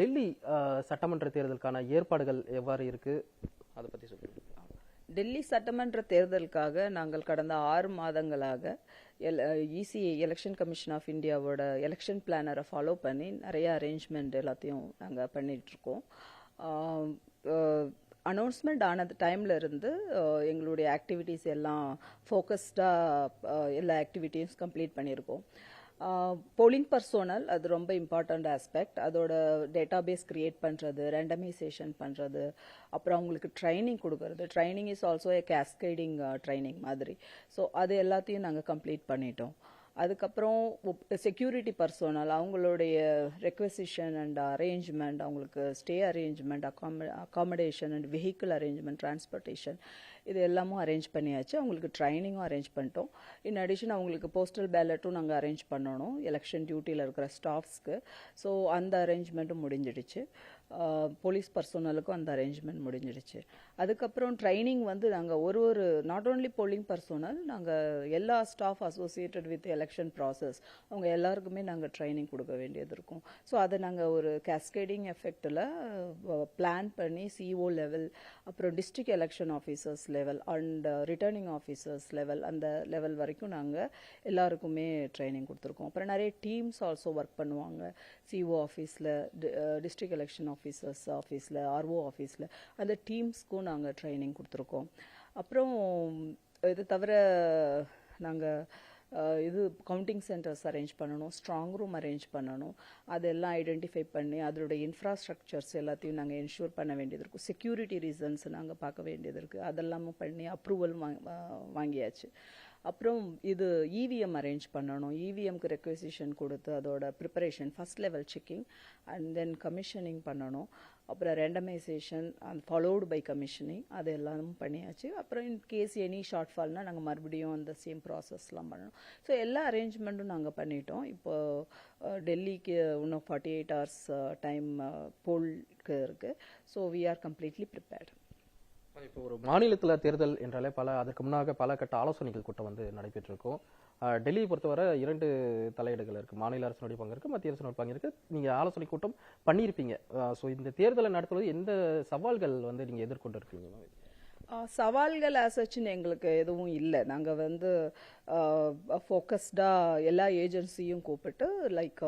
டெல்லி சட்டமன்ற தேர்தலுக்கான ஏற்பாடுகள் எவ்வாறு இருக்கு அதை பத்தி சொல்லுங்க. டெல்லி சட்டமன்ற தேர்தலுக்காக நாங்கள் கடந்த 6 மாதங்களாக இசிஐ எலெக்ஷன் கமிஷன் ஆஃப் இந்தியாவோட எலெக்ஷன் பிளானரை ஃபாலோ பண்ணி நிறைய அரேஞ்ச்மெண்ட் எல்லாத்தையும் நாங்கள் பண்ணிகிட்ருக்கோம். அனௌன்ஸ்மெண்ட் ஆனது டைம்ல இருந்து எங்களுடைய ஆக்டிவிட்டீஸ் எல்லாம் ஃபோக்கஸ்டாக எல்லா ஆக்டிவிட்டியும் கம்ப்ளீட் பண்ணியிருக்கோம். போலிங் பர்சோனல் அது ரொம்ப இம்பார்ட்டண்ட் ஆஸ்பெக்ட். அதோட டேட்டாபேஸ் கிரியேட் பண்ணுறது, ரெண்டமைசேஷன் பண்ணுறது, அப்புறம் அவங்களுக்கு ட்ரைனிங் கொடுக்கறது. Training is also A cascading training மாதிரி. ஸோ அது எல்லாத்தையும் நாங்கள் கம்ப்ளீட் பண்ணிட்டோம். அதுக்கப்புறம் செக்யூரிட்டி பர்சோனல் அவங்களுடைய ரெக்வசிஷன் அண்ட் அரேஞ்ச்மெண்ட், அவங்களுக்கு stay arrangement, accommodation and vehicle arrangement, transportation, இது எல்லாமும் அரேஞ்ச் பண்ணியாச்சு. அவங்களுக்கு ட்ரைனிங்கும் அரேஞ்ச் பண்ணிட்டோம். இன் அடிஷன் அவங்களுக்கு போஸ்டல் பேலட்டும் நாங்கள் அரேஞ்ச் பண்ணணும் எலெக்ஷன் டியூட்டியில் இருக்கிற ஸ்டாஃப்ஸ்க்கு. ஸோ அந்த அரேஞ்ச்மெண்ட்டும் முடிஞ்சிடுச்சு. போலீஸ் பர்சோனலுக்கும் அந்த அரேஞ்ச்மெண்ட் முடிஞ்சிடுச்சு. அதுக்கப்புறம் ட்ரைனிங் வந்து நாங்கள் ஒரு நாட் ஓன்லி போலிங் பர்சோனல், நாங்கள் எல்லா staff associated with election process அவங்க எல்லாருக்குமே நாங்கள் ட்ரைனிங் கொடுக்க வேண்டியது இருக்கும். ஸோ அதை நாங்கள் ஒரு கேஸ்கேடிங் எஃபெக்டில் பிளான் பண்ணி சிஓ லெவல், அப்புறம் district election officers level and returning officers level, அந்த லெவல் வரைக்கும் நாங்கள் எல்லாருக்குமே ட்ரைனிங் கொடுத்துருக்கோம். அப்புறம் நிறைய டீம்ஸ் ஆல்சோ ஒர்க் பண்ணுவாங்க. சிஓ ஆஃபீஸில், டிஸ்ட்ரிக்ட் எலெக்ஷன் ஆஃபீஸர்ஸ் ஆஃபீஸில், ஆர்ஓ ஆஃபீஸில், அந்த டீம்ஸ்க்கும் நாங்கள் ட்ரைனிங் கொடுத்துருக்கோம். அப்புறம் இது தவிர நாங்கள் இது கவுண்டிங் சென்டர்ஸ் அரேஞ்ச் பண்ணணும், ஸ்ட்ராங் ரூம் அரேஞ்ச் பண்ணணும். அதெல்லாம் ஐடென்டிஃபை பண்ணி அதோட இன்ஃப்ராஸ்ட்ரக்சர்ஸ் எல்லாத்தையும் நாங்கள் என்ஷூர் பண்ண வேண்டியது இருக்கும். செக்யூரிட்டி ரீசன்ஸ் நாங்கள் பார்க்க வேண்டியது இருக்குது. அதெல்லாமும் பண்ணி அப்ரூவல் வாங்கியாச்சு. அப்புறம் இது இவிஎம் அரேஞ்ச் பண்ணணும். இவிஎம்க்கு ரெக்வசிஷன் கொடுத்து அதோட preparation, first level checking and then commissioning பண்ணணும். அப்புறம் ரெண்டமைசேஷன் அண்ட் ஃபாலோடு பை கமிஷனிங், அது எல்லாமும் பண்ணியாச்சு. அப்புறம் இன் கேஸ் எனி ஷார்ட் ஃபால்னால் நாங்கள் மறுபடியும் அந்த சேம் ப்ராசஸ்லாம் பண்ணணும். ஸோ எல்லா அரேஞ்ச்மெண்ட்டும் நாங்கள் பண்ணிட்டோம். இப்போது டெல்லிக்கு இன்னும் 48 hours டைம் போல்க்கு இருக்குது. So we are completely prepared. இப்போ ஒரு மாநிலத்தில் தேர்தல் என்றாலே அதற்கு முன்னாக பல கட்ட ஆலோசனைகள் கூட்டம் வந்து நடைபெற்றிருக்கும். டெல்லியை பொறுத்தவரை 2 தலையீடுகள் இருக்கு. மாநில அரசினுடைய பங்கு இருக்கு, மத்திய அரசினுடைய பங்கு இருக்கு. நீங்க ஆலோசனை கூட்டம் பண்ணியிருப்பீங்க. ஸோ இந்த தேர்தலை நடத்துவது எந்த சவால்கள் வந்து நீங்க எதிர்கொண்டு இருக்கீங்க? சவால்கள் ஆசச்சுன்னு எங்களுக்கு எதுவும் இல்லை. நாங்கள் வந்து ஃபோக்கஸ்டாக எல்லா ஏஜென்சியும் கூப்பிட்டு, like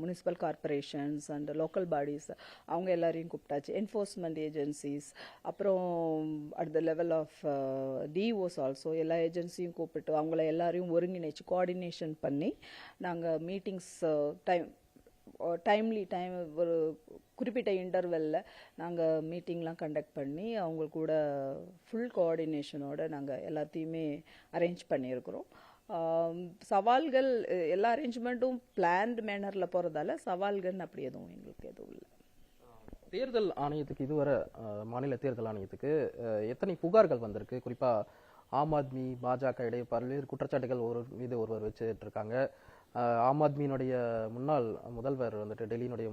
municipal corporations and local bodies அவங்க எல்லாரையும் கூப்பிட்டாச்சு. என்ஃபோர்ஸ்மெண்ட் ஏஜென்சிஸ், அப்புறம் at the level of DOs also எல்லா ஏஜென்சியும் கூப்பிட்டு அவங்கள எல்லாரையும் ஒருங்கிணைச்சு கோஆர்டினேஷன் பண்ணி நாங்கள் மீட்டிங்ஸ் டைம்லி ஒரு குறிப்பிட்ட இன்டர்வெல்ல நாங்கள் மீட்டிங்லாம் கண்டக்ட் பண்ணி அவங்க கூட ஃபுல் கோஆர்டினேஷனோட நாங்கள் எல்லாத்தையுமே அரேஞ்ச் பண்ணியிருக்கிறோம். சவால்கள் எல்லா அரேஞ்ச்மெண்ட்டும் பிளான்டு மேனரில் போகிறதால சவால்கள் அப்படி எதுவும் எங்களுக்கு எதுவும் இல்லை. தேர்தல் ஆணையத்துக்கு இதுவரை மாநில தேர்தல் ஆணையத்துக்கு எத்தனை புகார்கள் வந்திருக்கு? குறிப்பாக ஆம் ஆத்மி, பாஜக இடையே பல்வேறு குற்றச்சாட்டுகள் மீது ஒருவர் வச்சுட்டு இருக்காங்க. ஆம் ஆத்மியினுடைய முன்னாள் முதல்வர் வந்துட்டு டெல்லியினுடைய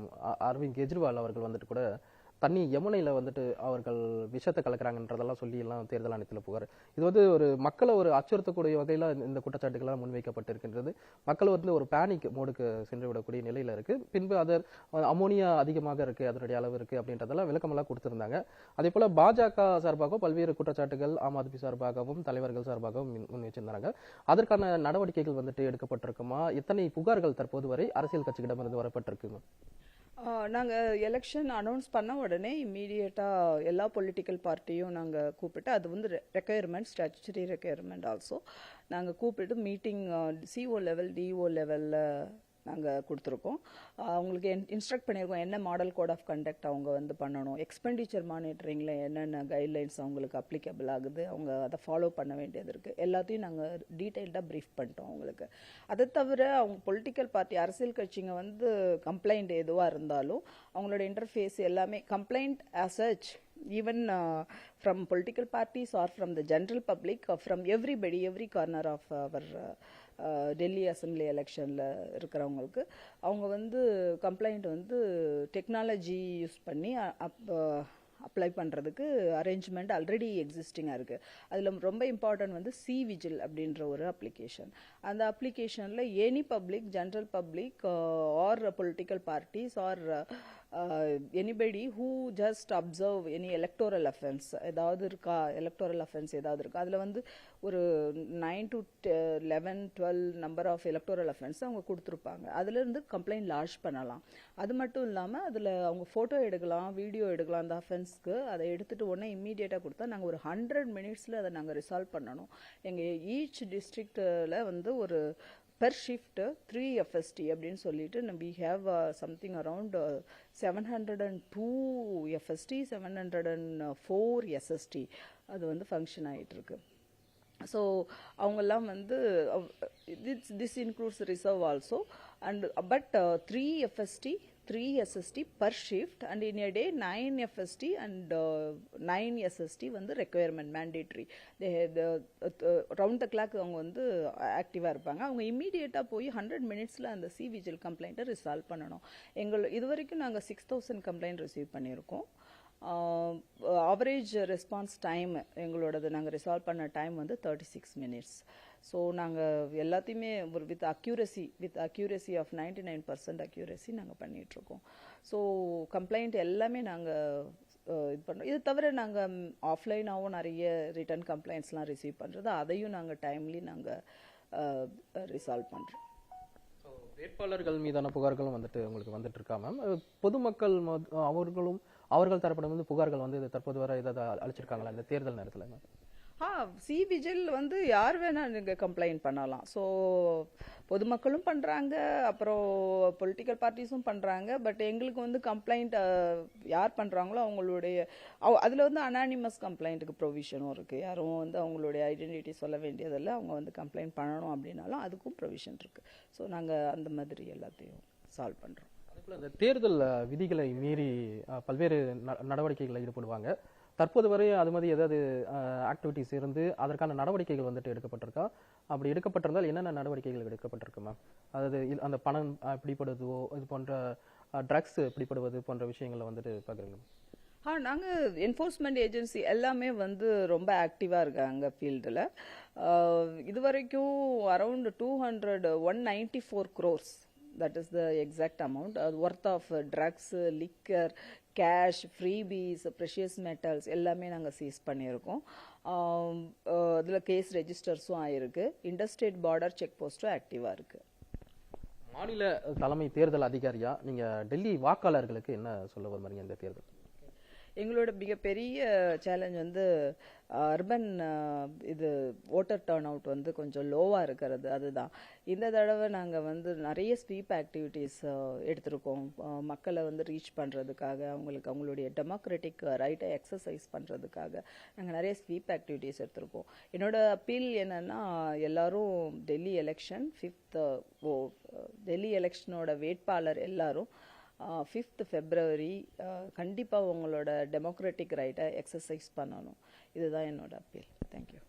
அரவிந்த் கெஜ்ரிவால் அவர்கள் வந்துட்டு கூட தண்ணி யமுனையில் வந்துட்டு அவர்கள் விஷத்தை கலக்கிறாங்கன்றதெல்லாம் சொல்லி எல்லாம் தேர்தல் ஆணையத்தில் புகார். இது வந்து ஒரு மக்களை ஒரு அச்சுறுத்தக்கூடிய வகையில் இந்த குற்றச்சாட்டுகள்லாம் முன்வைக்கப்பட்டிருக்கின்றது. மக்கள் வந்து ஒரு பேனிக் மோடுக்கு சென்று விடக்கூடிய நிலையில் இருக்கு. பின்பு அது அமோனியா அதிகமாக இருக்கு, அதனுடைய அளவு இருக்கு அப்படின்றதெல்லாம் விளக்கமெல்லாம் கொடுத்திருந்தாங்க. அதே போல பாஜக சார்பாகவும் பல்வேறு குற்றச்சாட்டுகள் ஆம் ஆத்மி சார்பாகவும் தலைவர்கள் சார்பாகவும் முன் வச்சிருந்தாங்க. அதற்கான நடவடிக்கைகள் வந்துட்டு எடுக்கப்பட்டிருக்குமா? எத்தனை புகார்கள் தற்போது வரை அரசியல் கட்சிகளிடமிருந்து வரப்பட்டிருக்குமா? நாங்கள் எலெக்ஷன் அனௌன்ஸ் பண்ண உடனே இம்மீடியட்டாக எல்லா பொலிட்டிக்கல் பார்ட்டியும் நாங்கள் கூப்பிட்டு, அது வந்து ரெக்குயர்மெண்ட், ஸ்டாச்சுட்டரி ரெக்குயர்மெண்ட் ஆல்சோ, நாங்கள் கூப்பிட்டு மீட்டிங் சிஓ லெவல், டிஓ லெவலில் நாங்கள் கொடுத்துருக்கோம். அவங்களுக்கு இன்ஸ்ட்ரக்ட் பண்ணியிருக்கோம் என்ன மாடல் கோட் ஆஃப் கண்டக்ட் அவங்க வந்து பண்ணணும், எக்ஸ்பெண்டிச்சர் மானிட்டரிங்கில் என்னென்ன கைட்லைன்ஸ் அவங்களுக்கு அப்ளிகபிள் ஆகுது, அவங்க அதை ஃபாலோ பண்ண வேண்டியது இருக்குது. எல்லாத்தையும் நாங்கள் டீட்டெயில்டாக ப்ரீஃப் பண்ணிட்டோம் அவங்களுக்கு. அதை தவிர அவங்க பொலிட்டிக்கல் பார்ட்டி அரசியல் கட்சிங்க வந்து கம்ப்ளைண்ட் எதுவாக இருந்தாலும் அவங்களோட இன்டர்ஃபேஸ் எல்லாமே complaint as such, even from political parties or from the general public, from everybody, every corner of our Delhi assembly எலெக்ஷனில் இருக்கிறவங்களுக்கு அவங்க வந்து கம்ப்ளைண்ட் வந்து டெக்னாலஜி யூஸ் பண்ணி அப்ளை பண்ணுறதுக்கு அரேஞ்ச்மெண்ட் ஆல்ரெடி எக்ஸிஸ்டிங்காக இருக்குது. அதில் ரொம்ப இம்பார்ட்டன்ட் வந்து சி விஜில் அப்படின்ற ஒரு அப்ளிகேஷன். அந்த அப்ளிகேஷனில் any public, general public or political parties or anybody who just observe any electoral offence ஏதாவது இருக்கா, எலக்டோரல் அஃபென்ஸ் ஏதாவது இருக்கா, அதில் வந்து ஒரு 9 to 11 12 number of electoral offence அவங்க கொடுத்துருப்பாங்க. அதுலேருந்து கம்ப்ளைண்ட் லாட்ஜ் பண்ணலாம். அது மட்டும் இல்லாமல் அதில் அவங்க ஃபோட்டோ எடுக்கலாம், வீடியோ எடுக்கலாம் அந்த அஃபென்ஸ்க்கு. அதை எடுத்துகிட்டு உடனே இம்மீடியட்டாக கொடுத்தா நாங்கள் ஒரு 100 மினிட்ஸில் அதை நாங்கள் ரிசால்வ் பண்ணணும். எங்கள் ஈச் டிஸ்ட்ரிக்டில் வந்து ஒரு per shift 3 FST அப்படின்னு சொல்லிட்டு we have something around 702 FST 704 SST அது வந்து ஃபங்க்ஷன் ஆகிட்டு இருக்கு. ஸோ அவங்கெல்லாம் வந்து this includes reserve also and but 3 FST 3 SST per shift and in a day 9 FST and 9 SST வந்து requirement mandatory. they round the clock அவங்க வந்து ஆக்டிவாக இருப்பாங்க. அவங்க இம்மீடியட்டாக போய் 100 மினிட்ஸில் அந்த சி விஜில் கம்ப்ளைண்ட்டை ரிசால்வ் பண்ணணும். இது வரைக்கும் நாங்கள் 6000 கம்ப்ளைண்ட் ரிசீவ் பண்ணியிருக்கோம். ஆவரேஜ் ரெஸ்பான்ஸ் டைம் எங்களோடது நாங்கள் ரிசால்வ் பண்ண டைம் வந்து 36 மினிட்ஸ். ஸோ நாங்கள் எல்லாத்தையுமே ஒரு வித் அக்யூரசி ஆஃப் 99% அக்யூரசி நாங்கள் பண்ணிகிட்ருக்கோம். ஸோ கம்ப்ளைண்ட் எல்லாமே நாங்கள் இது பண்ணுறோம். இது தவிர நாங்கள் ஆஃப்லைனாகவும் நிறைய ரிட்டன் கம்ப்ளைண்ட்ஸ்லாம் ரிசீவ் பண்ணுறது, அதையும் நாங்கள் டைம்லி நாங்கள் ரிசால்வ் பண்ணுறோம். வேட்பாளர்கள் மீதான புகார்களும் வந்துட்டு உங்களுக்கு வந்துட்டு இருக்கா மேம்? பொதுமக்கள் அவர்கள் தரப்படும் வந்து புகார்கள் வந்து தற்போது வரை ஏதாவது அளிச்சிருக்காங்களா இந்த தேர்தல் நேரத்தில் மேம்? சி விஜில் வந்து யார் வேணா நீங்க கம்ப்ளைண்ட் பண்ணலாம். ஸோ பொதுமக்களும் பண்றாங்க, அப்புறம் பொலிட்டிக்கல் பார்ட்டிஸும் பண்றாங்க. பட் எங்களுக்கு வந்து கம்ப்ளைண்ட் யார் பண்றாங்களோ அவங்களுடைய அதுல வந்து அனானிமஸ் கம்ப்ளைண்ட்டுக்கு ப்ரொவிஷனும் இருக்கு. யாரும் வந்து அவங்களுடைய ஐடென்டிட்டி சொல்ல வேண்டியதில்லை. அவங்க வந்து கம்ப்ளைண்ட் பண்ணணும் அப்படின்னாலும் அதுக்கும் ப்ரொவிஷன் இருக்கு. ஸோ நாங்க அந்த மாதிரி எல்லாத்தையும் சால்வ் பண்றோம். அந்த தேர்தல் விதிகளை மீறி பல்வேறு நடவடிக்கைகளில் ஈடுபடுவாங்க. தற்போது வரை அது மாதிரி ஏதாவது ஆக்டிவிட்டிஸ் இருந்து அதற்கான நடவடிக்கைகள் வந்துட்டு எடுக்கப்பட்டிருக்கா? அப்படி எடுக்கப்பட்டிருந்தால் என்னென்ன நடவடிக்கைகள் எடுக்கப்பட்டிருக்கு மேம்? அதாவது அந்த பணம் பிடிப்படுவதோ இது போன்ற ட்ரக்ஸ் பிடிப்படுவது போன்ற விஷயங்களை வந்துட்டு பார்க்குறீங்க? நாங்கள் என்ஃபோர்ஸ்மெண்ட் ஏஜென்சி எல்லாமே வந்து ரொம்ப ஆக்டிவாக இருக்காங்க ஃபீல்டில். இது வரைக்கும் around 194 crores, that is the exact amount, worth of drugs, liquor, cash, freebies, precious metals எல்லாமே நாங்கள் சீஸ் பண்ணியிருக்கோம். அதில் கேஸ் ரெஜிஸ்டர்ஸும் ஆயிருக்கு. இன்டர்ஸ்டேட் பார்டர் செக் போஸ்ட்டும் ஆக்டிவாக இருக்குது. மாநில தலைமை தேர்தல் அதிகாரியா நீங்கள் டெல்லி வாக்காளர்களுக்கு என்ன சொல்ல வருவீங்க இந்த தேர்தல்? எங்களோட மிகப்பெரிய சேலஞ்ச் வந்து அர்பன் இது ஓட்டர் டர்ன் அவுட் வந்து கொஞ்சம் லோவாக இருக்கிறது. அதுதான் இந்த தடவை நாங்கள் வந்து நிறைய ஸ்வீப் ஆக்டிவிட்டீஸ் எடுத்திருக்கோம். மக்களை வந்து ரீச் பண்ணுறதுக்காக, அவங்களுடைய டெமோக்ராட்டிக் ரைட்டை எக்ஸசைஸ் பண்ணுறதுக்காக நாங்கள் நிறைய ஸ்வீப் ஆக்டிவிட்டீஸ் எடுத்திருக்கோம். என்னோட அப்பீல் என்னன்னா, எல்லாரும் டெல்லி எலெக்ஷனோட வேட்பாளர் எல்லாரும் 5th February கண்டிப்பாக உங்களோட டெமோக்ராட்டிக் ரைட்டை எக்ஸசைஸ் பண்ணணும். இதுதான் என்னோட அப்பீல். தேங்க்யூ.